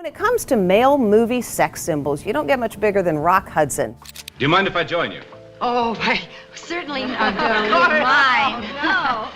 When it comes to male movie sex symbols, you don't get much bigger than Rock Hudson. Do you mind if I join you? Oh, I certainly don't mind. No.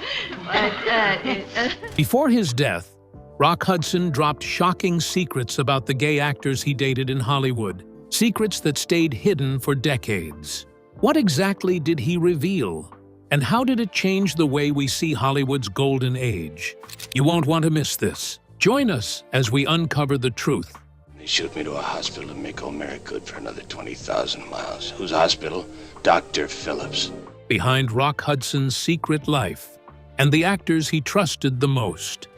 Before his death, Rock Hudson dropped shocking secrets about the gay actors he dated in Hollywood, secrets that stayed hidden for decades. What exactly did he reveal? And how did it change the way we see Hollywood's golden age? You won't want to miss this. Join us as we uncover the truth. They shoot me to a hospital to make old Mary good for another 20,000 miles. Whose hospital? Dr. Phillips. Behind Rock Hudson's secret life and the actors he trusted the most.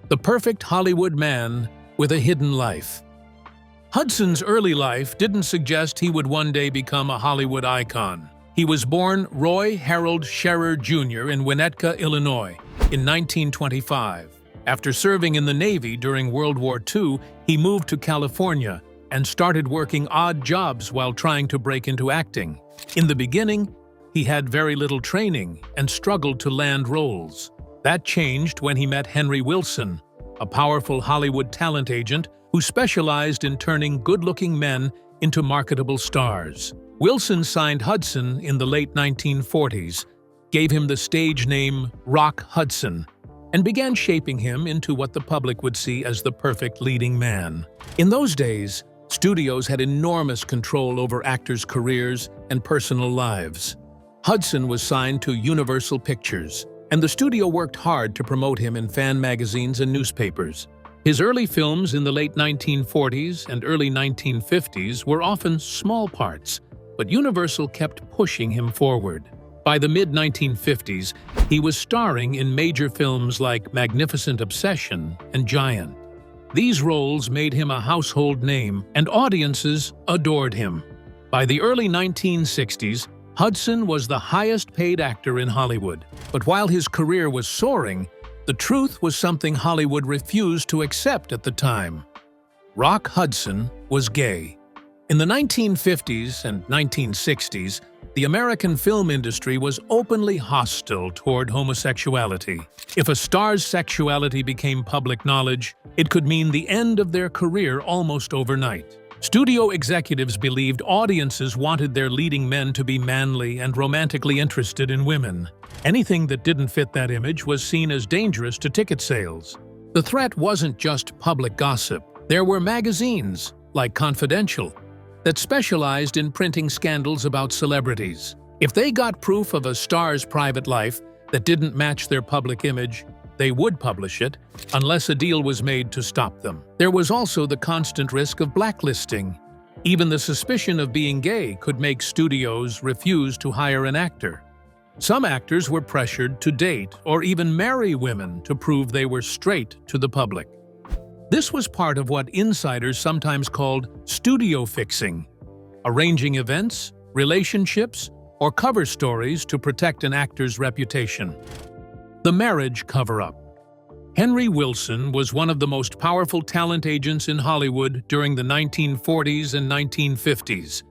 The perfect Hollywood man with a hidden life. Hudson's early life didn't suggest he would one day become a Hollywood icon. He was born Roy Harold Scherer Jr. in Winnetka, Illinois, in 1925. After serving in the Navy during World War II, he moved to California and started working odd jobs while trying to break into acting. In the beginning, he had very little training and struggled to land roles. That changed when he met Henry Wilson, a powerful Hollywood talent agent who specialized in turning good-looking men into marketable stars. Wilson signed Hudson in the late 1940s, gave him the stage name Rock Hudson, and began shaping him into what the public would see as the perfect leading man. In those days, studios had enormous control over actors' careers and personal lives. Hudson was signed to Universal Pictures, and the studio worked hard to promote him in fan magazines and newspapers. His early films in the late 1940s and early 1950s were often small parts, but Universal kept pushing him forward. By the mid-1950s, he was starring in major films like Magnificent Obsession and Giant. These roles made him a household name, and audiences adored him. By the early 1960s, Hudson was the highest-paid actor in Hollywood. But while his career was soaring, the truth was something Hollywood refused to accept at the time. Rock Hudson was gay. In the 1950s and 1960s, the American film industry was openly hostile toward homosexuality. If a star's sexuality became public knowledge, it could mean the end of their career almost overnight. Studio executives believed audiences wanted their leading men to be manly and romantically interested in women. Anything that didn't fit that image was seen as dangerous to ticket sales. The threat wasn't just public gossip. There were magazines, like Confidential, that specialized in printing scandals about celebrities. If they got proof of a star's private life that didn't match their public image, they would publish it, unless a deal was made to stop them. There was also the constant risk of blacklisting. Even the suspicion of being gay could make studios refuse to hire an actor. Some actors were pressured to date or even marry women to prove they were straight to the public. This was part of what insiders sometimes called studio fixing, arranging events, relationships, or cover stories to protect an actor's reputation. The marriage cover-up. Henry Wilson was one of the most powerful talent agents in Hollywood during the 1940s and 1950s.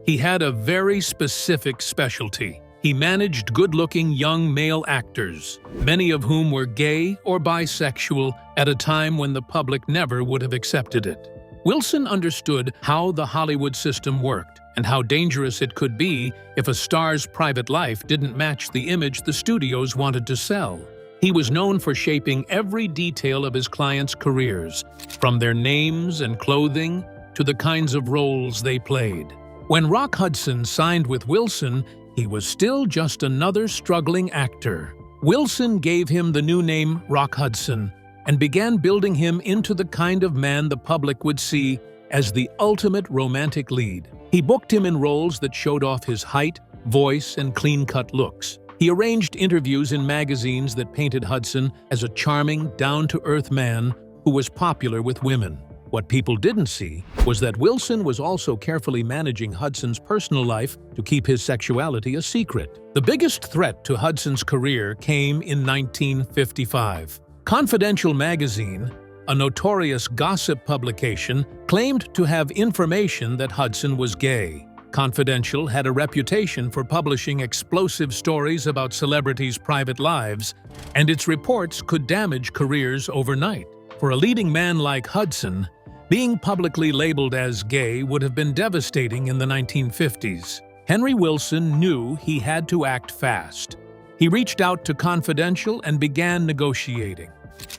He had a very specific specialty. He managed good-looking young male actors, many of whom were gay or bisexual at a time when the public never would have accepted it. Wilson understood how the Hollywood system worked and how dangerous it could be if a star's private life didn't match the image the studios wanted to sell. He was known for shaping every detail of his clients' careers, from their names and clothing to the kinds of roles they played. When Rock Hudson signed with Wilson, he was still just another struggling actor. Wilson gave him the new name Rock Hudson and began building him into the kind of man the public would see as the ultimate romantic lead. He booked him in roles that showed off his height, voice, and clean-cut looks. He arranged interviews in magazines that painted Hudson as a charming, down-to-earth man who was popular with women. What people didn't see was that Wilson was also carefully managing Hudson's personal life to keep his sexuality a secret. The biggest threat to Hudson's career came in 1955. Confidential magazine, a notorious gossip publication, claimed to have information that Hudson was gay. Confidential had a reputation for publishing explosive stories about celebrities' private lives, and its reports could damage careers overnight. For a leading man like Hudson, Being publicly labeled as gay would have been devastating in the 1950s. Henry Wilson knew he had to act fast. He reached out to Confidential and began negotiating.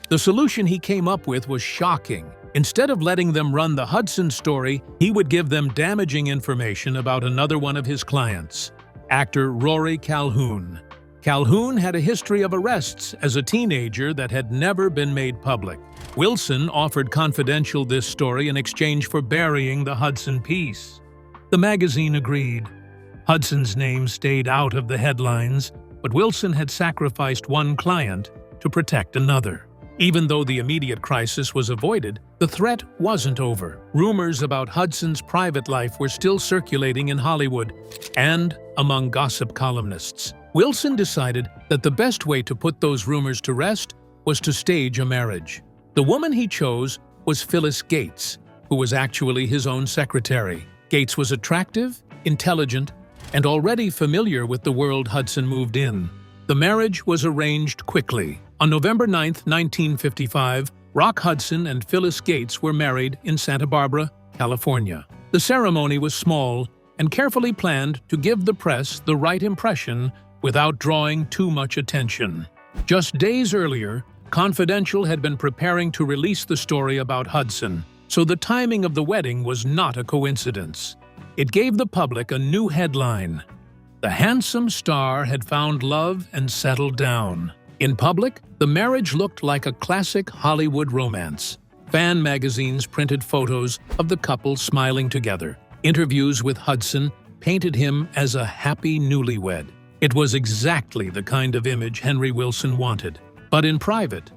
The solution he came up with was shocking. Instead of letting them run the Hudson story, he would give them damaging information about another one of his clients, actor Rory Calhoun. Calhoun had a history of arrests as a teenager that had never been made public. Wilson offered Confidential this story in exchange for burying the Hudson piece. The magazine agreed. Hudson's name stayed out of the headlines, but Wilson had sacrificed one client to protect another. Even though the immediate crisis was avoided, the threat wasn't over. Rumors about Hudson's private life were still circulating in Hollywood and among gossip columnists. Wilson decided that the best way to put those rumors to rest was to stage a marriage. The woman he chose was Phyllis Gates, who was actually his own secretary. Gates was attractive, intelligent, and already familiar with the world Hudson moved in. The marriage was arranged quickly. On November 9, 1955, Rock Hudson and Phyllis Gates were married in Santa Barbara, California. The ceremony was small and carefully planned to give the press the right impression without drawing too much attention. Just days earlier, Confidential had been preparing to release the story about Hudson, so the timing of the wedding was not a coincidence. It gave the public a new headline. The handsome star had found love and settled down. In public, the marriage looked like a classic Hollywood romance. Fan magazines printed photos of the couple smiling together. Interviews with Hudson painted him as a happy newlywed. It was exactly the kind of image Henry Wilson wanted. But in private,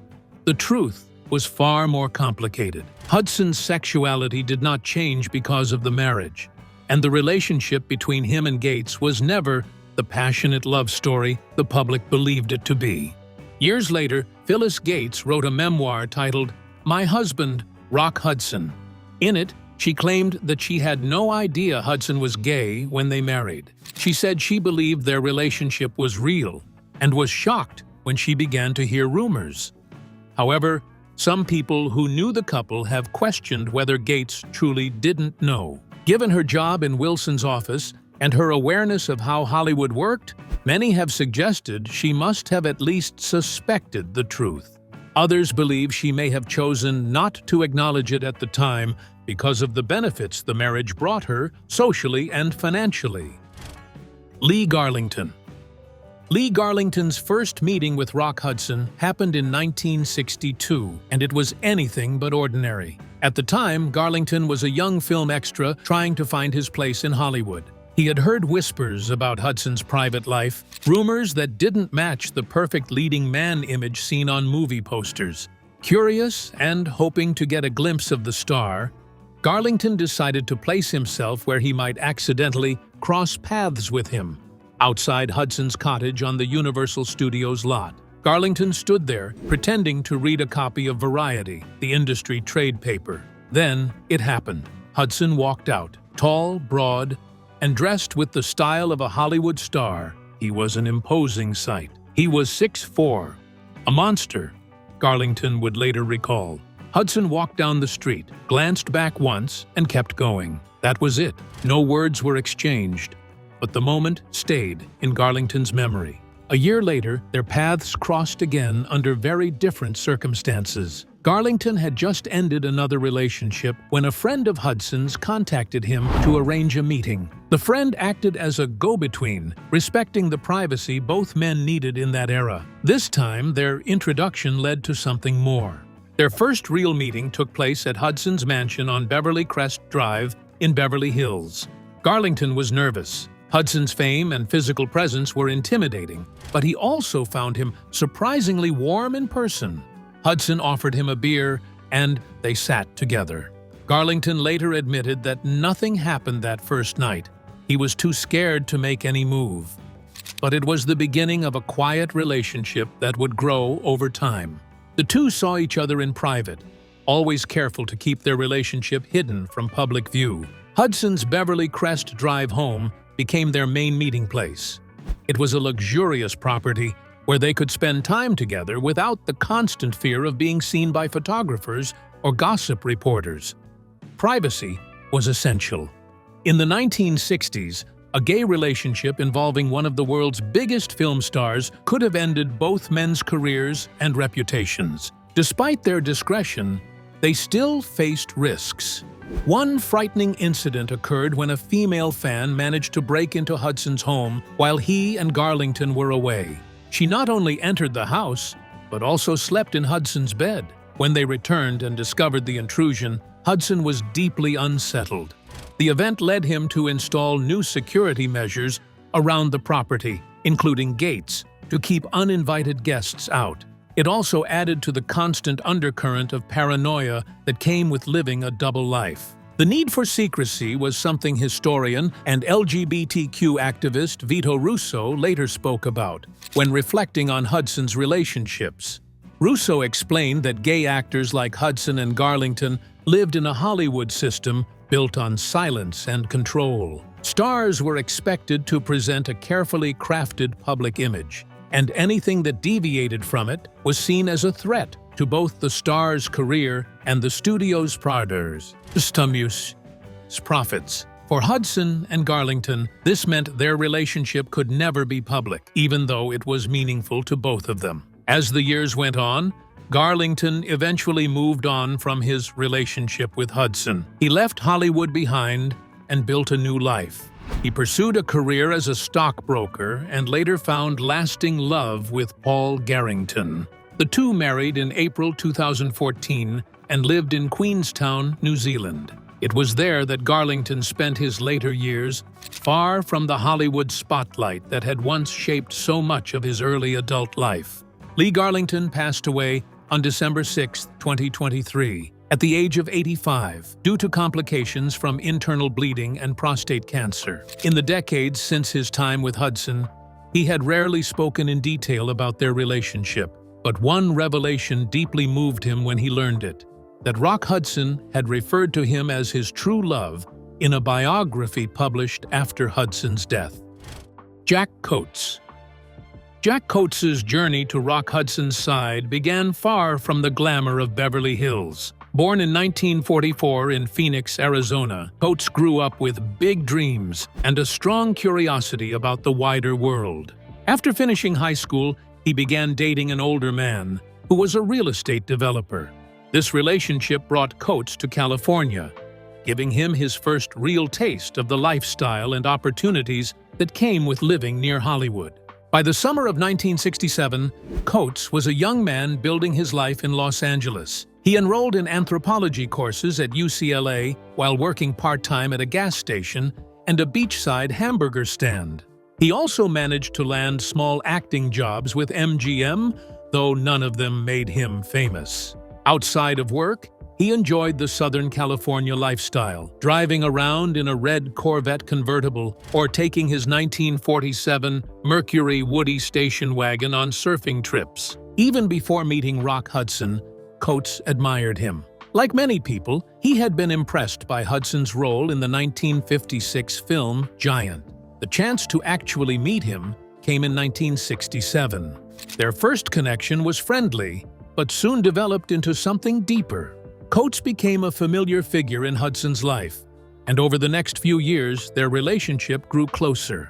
the truth was far more complicated. Hudson's sexuality did not change because of the marriage, and the relationship between him and Gates was never the passionate love story the public believed it to be. Years later, Phyllis Gates wrote a memoir titled My Husband, Rock Hudson. In it, she claimed that she had no idea Hudson was gay when they married. She said she believed their relationship was real and was shocked when she began to hear rumors. However, some people who knew the couple have questioned whether Gates truly didn't know. Given her job in Wilson's office and her awareness of how Hollywood worked, many have suggested she must have at least suspected the truth. Others believe she may have chosen not to acknowledge it at the time because of the benefits the marriage brought her socially and financially. Lee Garlington. Lee Garlington's first meeting with Rock Hudson happened in 1962, and it was anything but ordinary. At the time, Garlington was a young film extra trying to find his place in Hollywood. He had heard whispers about Hudson's private life, rumors that didn't match the perfect leading man image seen on movie posters. Curious and hoping to get a glimpse of the star, Garlington decided to place himself where he might accidentally cross paths with him. Outside Hudson's cottage on the Universal Studios lot, Garlington stood there, pretending to read a copy of Variety, the industry trade paper. Then it happened. Hudson walked out, tall, broad, and dressed with the style of a Hollywood star. He was an imposing sight. He was 6'4", a monster, Garlington would later recall. Hudson walked down the street, glanced back once, and kept going. That was it. No words were exchanged. But the moment stayed in Garlington's memory. A year later, their paths crossed again under very different circumstances. Garlington had just ended another relationship when a friend of Hudson's contacted him to arrange a meeting. The friend acted as a go-between, respecting the privacy both men needed in that era. This time, their introduction led to something more. Their first real meeting took place at Hudson's mansion on Beverly Crest Drive in Beverly Hills. Garlington was nervous. Hudson's fame and physical presence were intimidating, but he also found him surprisingly warm in person. Hudson offered him a beer, and they sat together. Garlington later admitted that nothing happened that first night. He was too scared to make any move. But it was the beginning of a quiet relationship that would grow over time. The two saw each other in private, always careful to keep their relationship hidden from public view. Hudson's Beverly Crest Drive home became their main meeting place. It was a luxurious property where they could spend time together without the constant fear of being seen by photographers or gossip reporters. privacy was essential. In the 1960s, a gay relationship involving one of the world's biggest film stars could have ended both men's careers and reputations. Despite their discretion, they still faced risks. One frightening incident occurred when a female fan managed to break into Hudson's home while he and Garlington were away. She not only entered the house, but also slept in Hudson's bed. When they returned and discovered the intrusion, Hudson was deeply unsettled. The event led him to install new security measures around the property, including gates, to keep uninvited guests out. It also added to the constant undercurrent of paranoia that came with living a double life. The need for secrecy was something historian and LGBTQ activist Vito Russo later spoke about when reflecting on Hudson's relationships. Russo explained that gay actors like Hudson and Garlington lived in a Hollywood system built on silence and control. Stars were expected to present a carefully crafted public image, and anything that deviated from it was seen as a threat to both the star's career and the studio's profits. For Hudson and Garlington, this meant their relationship could never be public, even though it was meaningful to both of them. As the years went on, Garlington eventually moved on from his relationship with Hudson. He left Hollywood behind and built a new life. He pursued a career as a stockbroker and later found lasting love with Paul Garlington. The two married in April 2014 and lived in Queenstown, New Zealand. It was there that Garlington spent his later years, far from the Hollywood spotlight that had once shaped so much of his early adult life. Lee Garlington passed away on December 6, 2023, at the age of 85, due to complications from internal bleeding and prostate cancer. In the decades since his time with Hudson, he had rarely spoken in detail about their relationship, but one revelation deeply moved him when he learned it: that Rock Hudson had referred to him as his true love in a biography published after Hudson's death. Jack Coates. Jack Coates's journey to Rock Hudson's side began far from the glamour of Beverly Hills. Born in 1944 in Phoenix, Arizona, Coates grew up with big dreams and a strong curiosity about the wider world. After finishing high school, he began dating an older man who was a real estate developer. This relationship brought Coates to California, giving him his first real taste of the lifestyle and opportunities that came with living near Hollywood. By the summer of 1967, Coates was a young man building his life in Los Angeles. He enrolled in anthropology courses at UCLA while working part-time at a gas station and a beachside hamburger stand. He also managed to land small acting jobs with MGM, though none of them made him famous. Outside of work, he enjoyed the Southern California lifestyle, driving around in a red Corvette convertible or taking his 1947 Mercury Woody station wagon on surfing trips. Even before meeting Rock Hudson, Coates admired him. Like many people, he had been impressed by Hudson's role in the 1956 film Giant. The chance to actually meet him came in 1967. Their first connection was friendly, but soon developed into something deeper. Coates became a familiar figure in Hudson's life, and over the next few years, their relationship grew closer.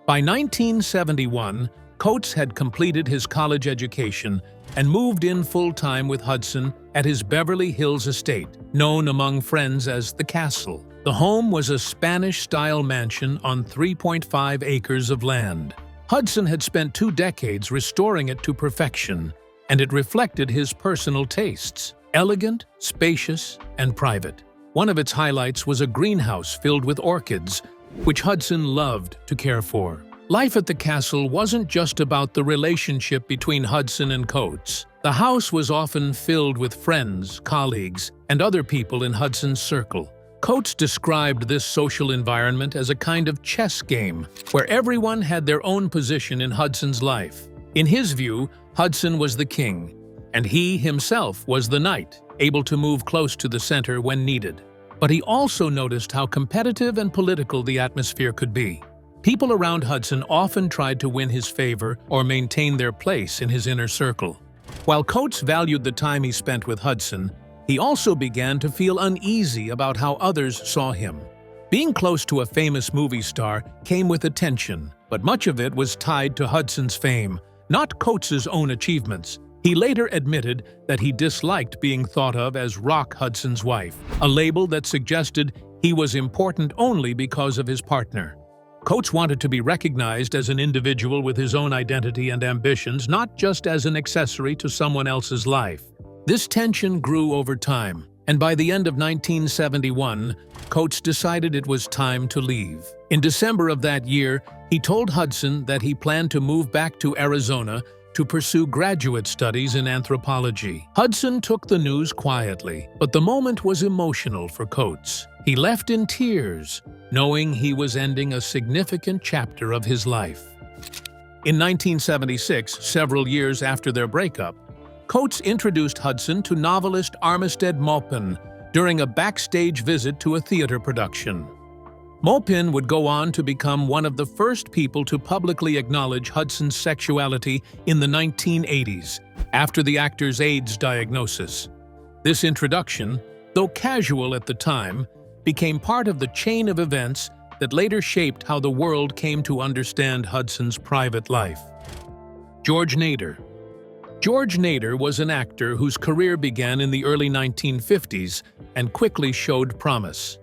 By 1971, Coates had completed his college education and moved in full-time with Hudson at his Beverly Hills estate, known among friends as the Castle. The home was a Spanish-style mansion on 3.5 acres of land. Hudson had spent 2 decades restoring it to perfection, and it reflected his personal tastes: elegant, spacious, and private. One of its highlights was a greenhouse filled with orchids, which Hudson loved to care for. Life at the castle wasn't just about the relationship between Hudson and Coates. The house was often filled with friends, colleagues, and other people in Hudson's circle. Coates described this social environment as a kind of chess game, where everyone had their own position in Hudson's life. In his view, Hudson was the king, and he himself was the knight, able to move close to the center when needed. But he also noticed how competitive and political the atmosphere could be. People around Hudson often tried to win his favor or maintain their place in his inner circle. While Coates valued the time he spent with Hudson, He also began to feel uneasy about how others saw him. Being close to a famous movie star came with attention, but much of it was tied to Hudson's fame, not Coates's own achievements. He later admitted that he disliked being thought of as Rock Hudson's wife, a label that suggested he was important only because of his partner. Coates wanted to be recognized as an individual with his own identity and ambitions, not just as an accessory to someone else's life. This tension grew over time, and by the end of 1971, Coates decided it was time to leave. In December of that year, he told Hudson that he planned to move back to Arizona to pursue graduate studies in anthropology. Hudson took the news quietly, but the moment was emotional for Coates. He left in tears, knowing he was ending a significant chapter of his life. In 1976, several years after their breakup, Coates introduced Hudson to novelist Armistead Maupin during a backstage visit to a theater production. Maupin would go on to become one of the first people to publicly acknowledge Hudson's sexuality in the 1980s, after the actor's AIDS diagnosis. This introduction, though casual at the time, became part of the chain of events that later shaped how the world came to understand Hudson's private life. George Nader. George Nader was an actor whose career began in the early 1950s and quickly showed promise.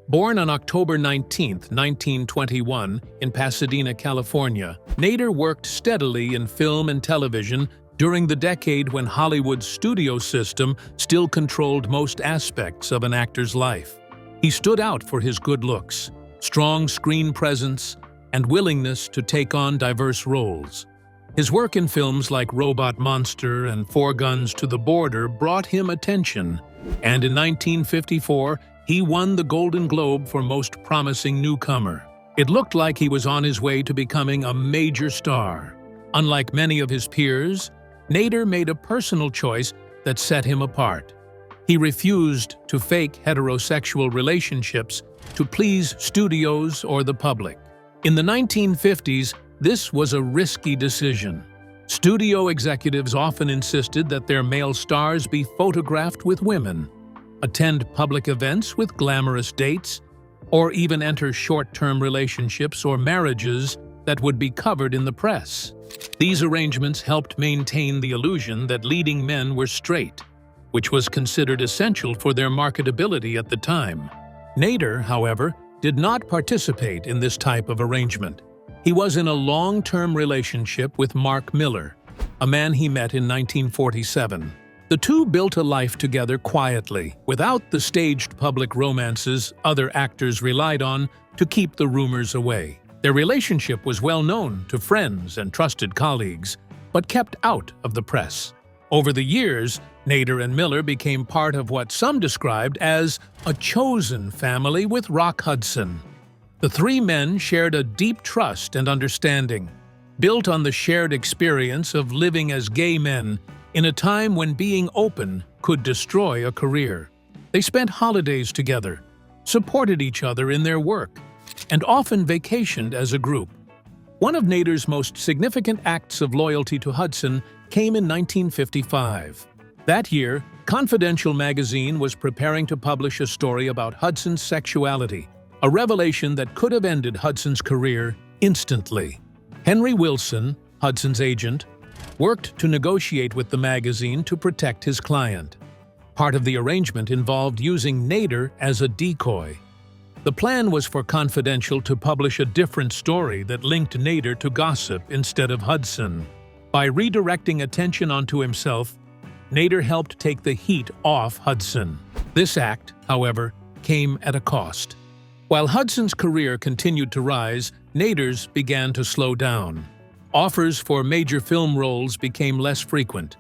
Born on October 19, 1921, in Pasadena, California, Nader worked steadily in film and television during the decade when Hollywood's studio system still controlled most aspects of an actor's life. He stood out for his good looks, strong screen presence, and willingness to take on diverse roles. His work in films like Robot Monster and Four Guns to the Border brought him attention, and in 1954, he won the Golden Globe for Most Promising Newcomer. It looked like he was on his way to becoming a major star. Unlike many of his peers, Nader made a personal choice that set him apart. He refused to fake heterosexual relationships to please studios or the public. In the 1950s, this was a risky decision. Studio executives often insisted that their male stars be photographed with women, attend public events with glamorous dates, or even enter short-term relationships or marriages that would be covered in the press. These arrangements helped maintain the illusion that leading men were straight, which was considered essential for their marketability at the time. Nader, however, did not participate in this type of arrangement. He was in a long-term relationship with Mark Miller, a man he met in 1947. The two built a life together quietly, without the staged public romances other actors relied on to keep the rumors away. Their relationship was well known to friends and trusted colleagues, but kept out of the press. Over the years, Nader and Miller became part of what some described as a chosen family with Rock Hudson. The three men shared a deep trust and understanding, built on the shared experience of living as gay men in a time when being open could destroy a career. They spent holidays together, supported each other in their work, and often vacationed as a group. One of Nader's most significant acts of loyalty to Hudson came in 1955. That year, Confidential magazine was preparing to publish a story about Hudson's sexuality, a revelation that could have ended Hudson's career instantly. Henry Wilson, Hudson's agent, worked to negotiate with the magazine to protect his client. Part of the arrangement involved using Nader as a decoy. The plan was for Confidential to publish a different story that linked Nader to gossip instead of Hudson. By redirecting attention onto himself, Nader helped take the heat off Hudson. This act, however, came at a cost. While Hudson's career continued to rise, Nader's began to slow down. Offers for major film roles became less frequent,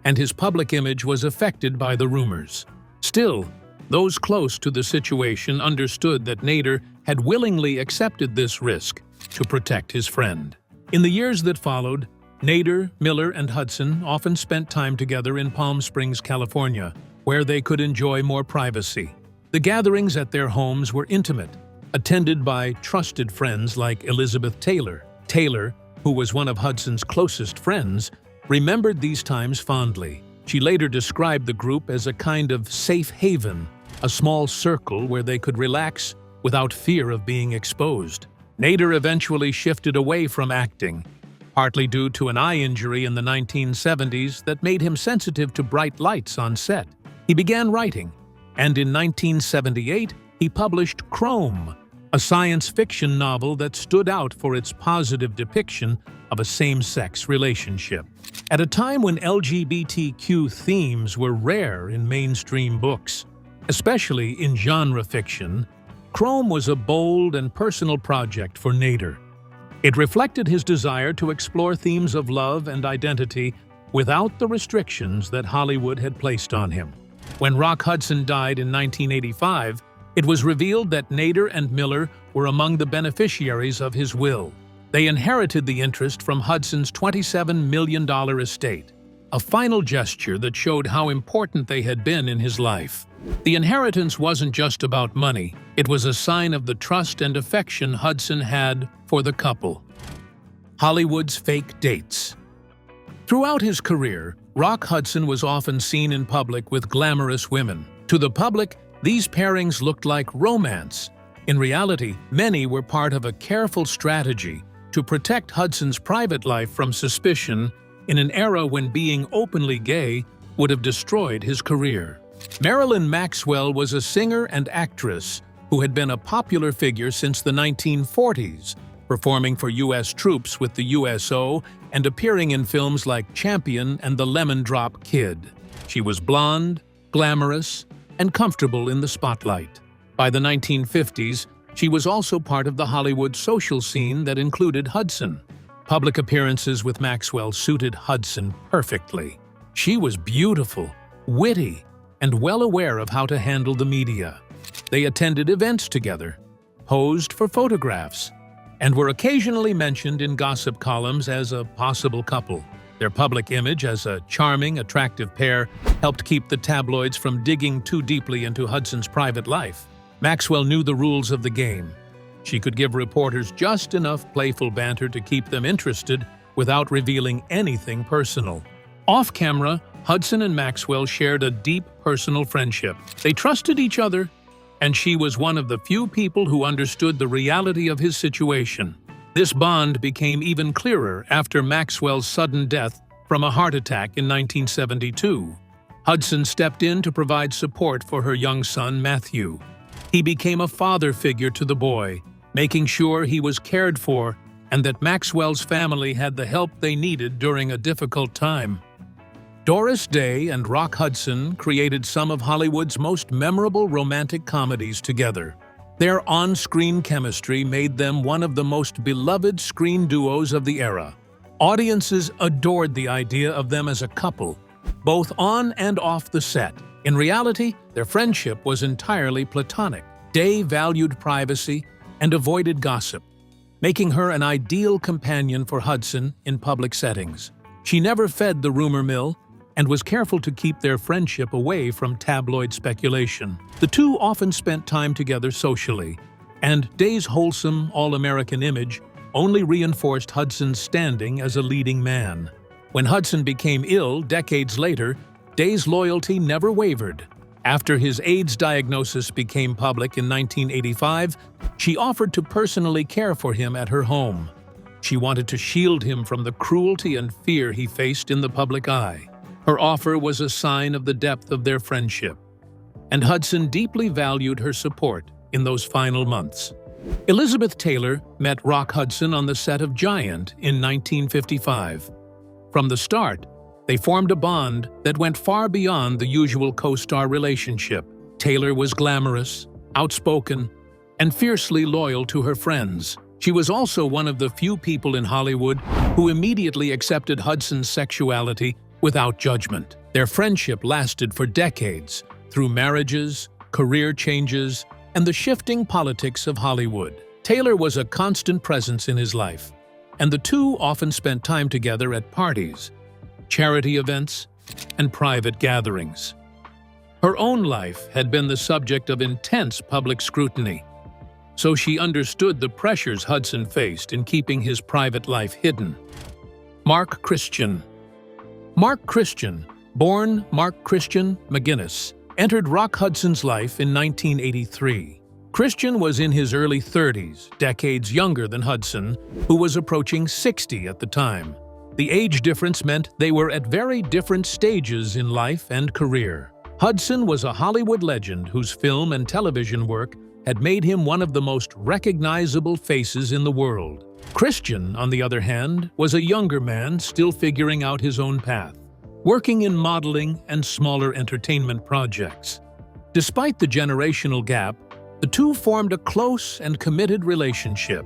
and his public image was affected by the rumors. Still, those close to the situation understood that Nader had willingly accepted this risk to protect his friend. In the years that followed, Nader, Miller, and Hudson often spent time together in Palm Springs, California, where they could enjoy more privacy. The gatherings at their homes were intimate, attended by trusted friends like Elizabeth Taylor. Taylor, who was one of Hudson's closest friends, remembered these times fondly. She later described the group as a kind of safe haven, a small circle where they could relax without fear of being exposed. Nader eventually shifted away from acting, partly due to an eye injury in the 1970s that made him sensitive to bright lights on set. He began writing, and in 1978, he published Chrome, a science fiction novel that stood out for its positive depiction of a same-sex relationship. At a time when LGBTQ themes were rare in mainstream books, especially in genre fiction, Chrome was a bold and personal project for Nader. It reflected his desire to explore themes of love and identity without the restrictions that Hollywood had placed on him. When Rock Hudson died in 1985, it was revealed that Nader and Miller were among the beneficiaries of his will. They inherited the interest from Hudson's $27 million estate, a final gesture that showed how important they had been in his life. The inheritance wasn't just about money, it was a sign of the trust and affection Hudson had for the couple. Hollywood's fake dates. Throughout his career, Rock Hudson was often seen in public with glamorous women. To the public, these pairings looked like romance. In reality, many were part of a careful strategy to protect Hudson's private life from suspicion in an era when being openly gay would have destroyed his career. Marilyn Maxwell was a singer and actress who had been a popular figure since the 1940s, performing for U.S. troops with the USO and appearing in films like Champion and The Lemon Drop Kid. She was blonde, glamorous, and comfortable in the spotlight. By the 1950s, she was also part of the Hollywood social scene that included Hudson. Public appearances with Maxwell suited Hudson perfectly. She was beautiful, witty, and well aware of how to handle the media. They attended events together, posed for photographs, and were occasionally mentioned in gossip columns as a possible couple. Their public image as a charming, attractive pair helped keep the tabloids from digging too deeply into Hudson's private life. Maxwell knew the rules of the game. She could give reporters just enough playful banter to keep them interested without revealing anything personal. Off-camera, Hudson and Maxwell shared a deep personal friendship. They trusted each other, and she was one of the few people who understood the reality of his situation. This bond became even clearer after Maxwell's sudden death from a heart attack in 1972. Hudson stepped in to provide support for her young son, Matthew. He became a father figure to the boy, making sure he was cared for and that Maxwell's family had the help they needed during a difficult time. Doris Day and Rock Hudson created some of Hollywood's most memorable romantic comedies together. Their on-screen chemistry made them one of the most beloved screen duos of the era. Audiences adored the idea of them as a couple, both on and off the set. In reality, their friendship was entirely platonic. Day valued privacy and avoided gossip, making her an ideal companion for Hudson in public settings. She never fed the rumor mill and was careful to keep their friendship away from tabloid speculation. The two often spent time together socially, and Day's wholesome, all-American image only reinforced Hudson's standing as a leading man. When Hudson became ill decades later, Day's loyalty never wavered. After his AIDS diagnosis became public in 1985, she offered to personally care for him at her home. She wanted to shield him from the cruelty and fear he faced in the public eye. Her offer was a sign of the depth of their friendship, and Hudson deeply valued her support in those final months. Elizabeth Taylor met Rock Hudson on the set of Giant in 1955. From the start, they formed a bond that went far beyond the usual co-star relationship. Taylor was glamorous, outspoken, and fiercely loyal to her friends. She was also one of the few people in Hollywood who immediately accepted Hudson's sexuality without judgment. Their friendship lasted for decades, through marriages, career changes, and the shifting politics of Hollywood. Taylor was a constant presence in his life, and the two often spent time together at parties, charity events, and private gatherings. Her own life had been the subject of intense public scrutiny, so she understood the pressures Hudson faced in keeping his private life hidden. Mark Christian. Mark Christian, born Mark Christian McGinnis, entered Rock Hudson's life in 1983. Christian was in his early 30s, decades younger than Hudson, who was approaching 60 at the time. The age difference meant they were at very different stages in life and career. Hudson was a Hollywood legend whose film and television work had made him one of the most recognizable faces in the world. Christian, on the other hand, was a younger man still figuring out his own path, working in modeling and smaller entertainment projects. Despite the generational gap, the two formed a close and committed relationship.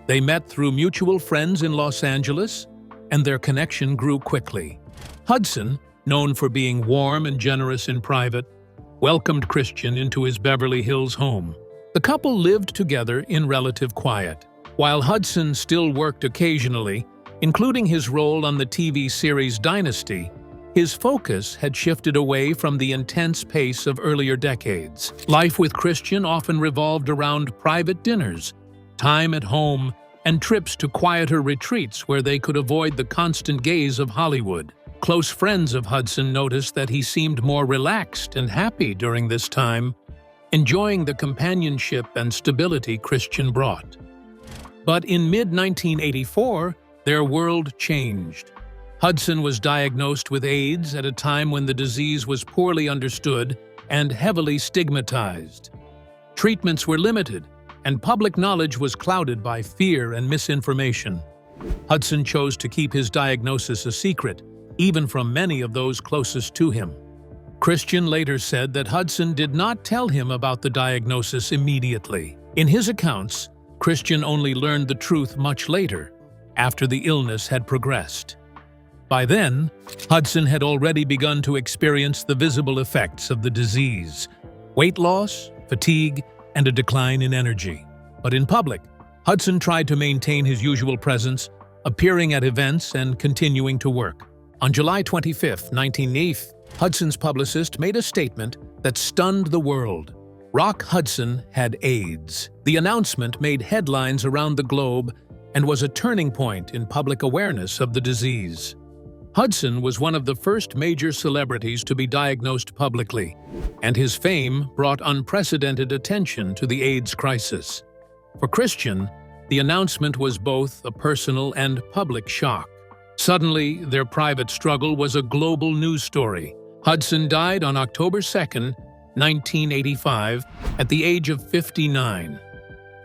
They met through mutual friends in Los Angeles, and their connection grew quickly. Hudson, known for being warm and generous in private, welcomed Christian into his Beverly Hills home. The couple lived together in relative quiet. While Hudson still worked occasionally, including his role on the TV series Dynasty, his focus had shifted away from the intense pace of earlier decades. Life with Christian often revolved around private dinners, time at home, and trips to quieter retreats where they could avoid the constant gaze of Hollywood. Close friends of Hudson noticed that he seemed more relaxed and happy during this time, enjoying the companionship and stability Christian brought. But in mid-1984, their world changed. Hudson was diagnosed with AIDS at a time when the disease was poorly understood and heavily stigmatized. Treatments were limited, and public knowledge was clouded by fear and misinformation. Hudson chose to keep his diagnosis a secret, even from many of those closest to him. Christian later said that Hudson did not tell him about the diagnosis immediately. In his accounts, Christian only learned the truth much later, after the illness had progressed. By then, Hudson had already begun to experience the visible effects of the disease: weight loss, fatigue, and a decline in energy. But in public, Hudson tried to maintain his usual presence, appearing at events and continuing to work. On July 25, 1980, Hudson's publicist made a statement that stunned the world. Rock Hudson had AIDS. The announcement made headlines around the globe and was a turning point in public awareness of the disease. Hudson was one of the first major celebrities to be diagnosed publicly, and his fame brought unprecedented attention to the AIDS crisis. For Christian, the announcement was both a personal and public shock. Suddenly, their private struggle was a global news story. Hudson died on October 2, 1985, at the age of 59.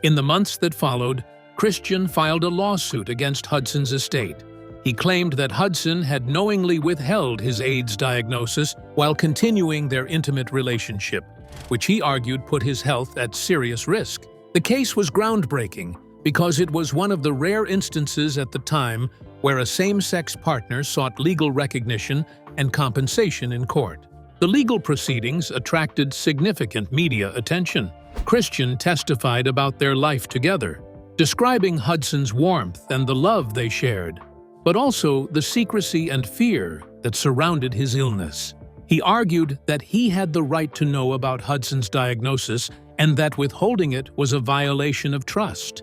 In the months that followed, Christian filed a lawsuit against Hudson's estate. He claimed that Hudson had knowingly withheld his AIDS diagnosis while continuing their intimate relationship, which he argued put his health at serious risk. The case was groundbreaking because it was one of the rare instances at the time where a same-sex partner sought legal recognition and compensation in court. The legal proceedings attracted significant media attention. Christian testified about their life together, describing Hudson's warmth and the love they shared, but also the secrecy and fear that surrounded his illness. He argued that he had the right to know about Hudson's diagnosis and that withholding it was a violation of trust.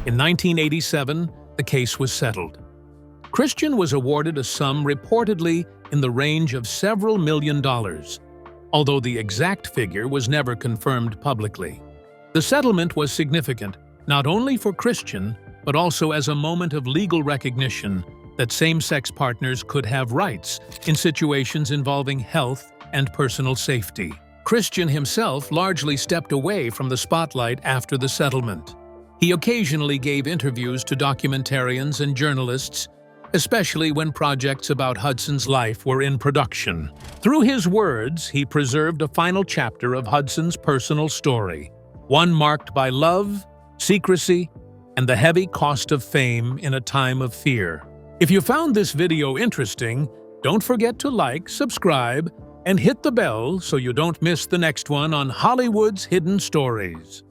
In 1987, the case was settled. Christian was awarded a sum reportedly in the range of several $1 million, although the exact figure was never confirmed publicly. The settlement was significant, not only for Christian, but also as a moment of legal recognition that same-sex partners could have rights in situations involving health and personal safety. Christian himself largely stepped away from the spotlight after the settlement. He occasionally gave interviews to documentarians and journalists, especially when projects about Hudson's life were in production. Through his words, he preserved a final chapter of Hudson's personal story, one marked by love, secrecy, and the heavy cost of fame in a time of fear. If you found this video interesting, don't forget to like, subscribe, and hit the bell so you don't miss the next one on Hollywood's Hidden Stories.